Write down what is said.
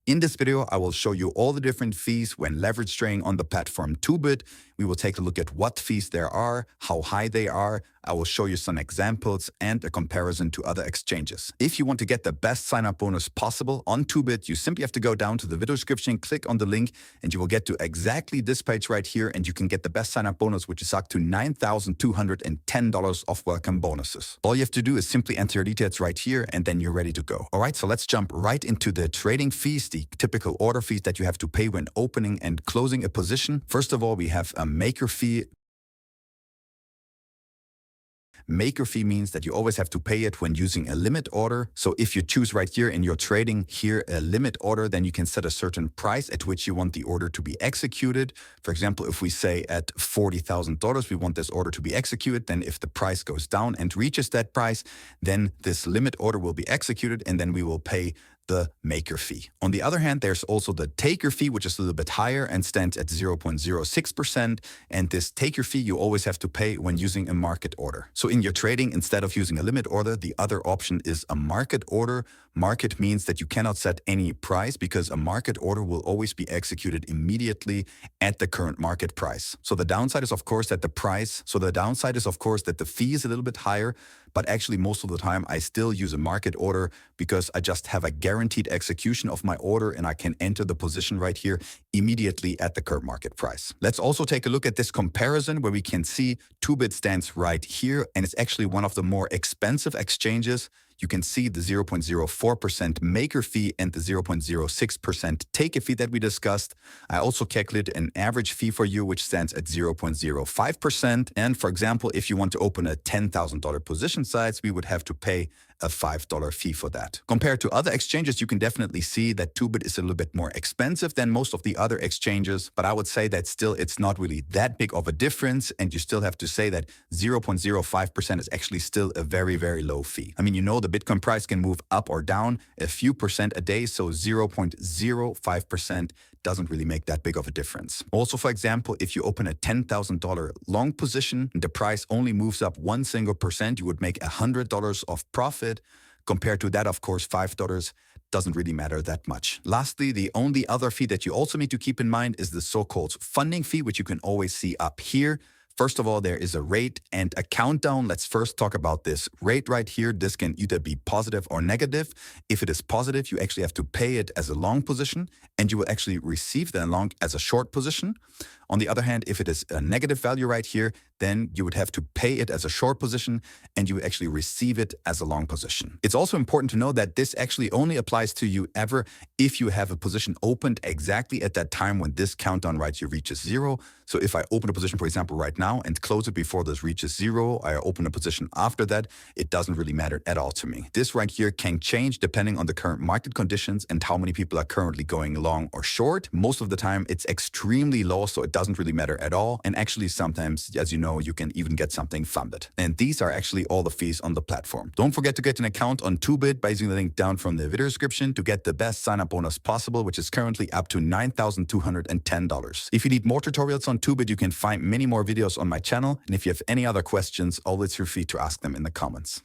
In this video, I will show you all the different fees when leverage trading on the platform Toobit. We will take a look at what fees there are, how high they are. I will show you some examples and a comparison to other exchanges. If you want to get the best sign-up bonus possible on Toobit, you simply have to go down to the video description, click on the link, and you will get to exactly this page right here, and you can get the best sign-up bonus, which is up to $9,210 of welcome bonuses. All you have to do is simply enter your details right here, and then you're ready to go. All right, so let's jump right into the trading fees, the typical order fees that you have to pay when opening and closing a position. First of all, we have a maker fee. Maker fee means that you always have to pay it when using a limit order. So if you choose right here in your trading here a limit order, then you can set a certain price at which you want the order to be executed. For example, if we say at $40,000 we want this order to be executed, then if the price goes down and reaches that price, then this limit order will be executed and then we will pay the maker fee. On the other hand, there's also the taker fee, which is a little bit higher and stands at 0.06%. And this taker fee you always have to pay when using a market order. So in your trading, instead of using a limit order, the other option is a market order. Market means that you cannot set any price because a market order will always be executed immediately at the current market price. So the downside is of course that the fee is a little bit higher, but actually most of the time I still use a market order because I just have a guaranteed execution of my order and I can enter the position right here immediately at the current market price. Let's also take a look at this comparison where we can see Toobit stands right here and it's actually one of the more expensive exchanges. You can see the 0.04% maker fee and the 0.06% taker fee that we discussed. I also calculated an average fee for you, which stands at 0.05%. And for example, if you want to open a $10,000 position size, we would have to pay a $5 fee for that. Compared to other exchanges, you can definitely see that Toobit is a little bit more expensive than most of the other exchanges, but I would say that still it's not really that big of a difference, and you still have to say that 0.05% is actually still a very, very low fee. I mean, you know, the Bitcoin price can move up or down a few percent a day, so 0.05% doesn't really make that big of a difference. Also, for example, if you open a $10,000 long position and the price only moves up 1 single percent, you would make $100 of profit. Compared to that, of course, $5 doesn't really matter that much. Lastly, the only other fee that you also need to keep in mind is the so-called funding fee, which you can always see up here. First of all, there is a rate and a countdown. Let's first talk about this rate right here. This can either be positive or negative. If it is positive, you actually have to pay it as a long position and you will actually receive the long as a short position. On the other hand, if it is a negative value right here, then you would have to pay it as a short position and you actually receive it as a long position. It's also important to know that this actually only applies to you if you have a position opened exactly at that time when this countdown right here reaches 0. So if I open a position, for example, right now and close it before this reaches 0, I open a position after that, it doesn't really matter at all to me. This right here can change depending on the current market conditions and how many people are currently going long or short. Most of the time it's extremely low, so it doesn't really matter at all. And actually sometimes, as you know, you can even get something funded. And these are actually all the fees on the platform. Don't forget to get an account on Toobit by using the link down from the video description to get the best sign-up bonus possible, which is currently up to $9,210. If you need more tutorials on Toobit, you can find many more videos on my channel. And if you have any other questions, always feel free to ask them in the comments.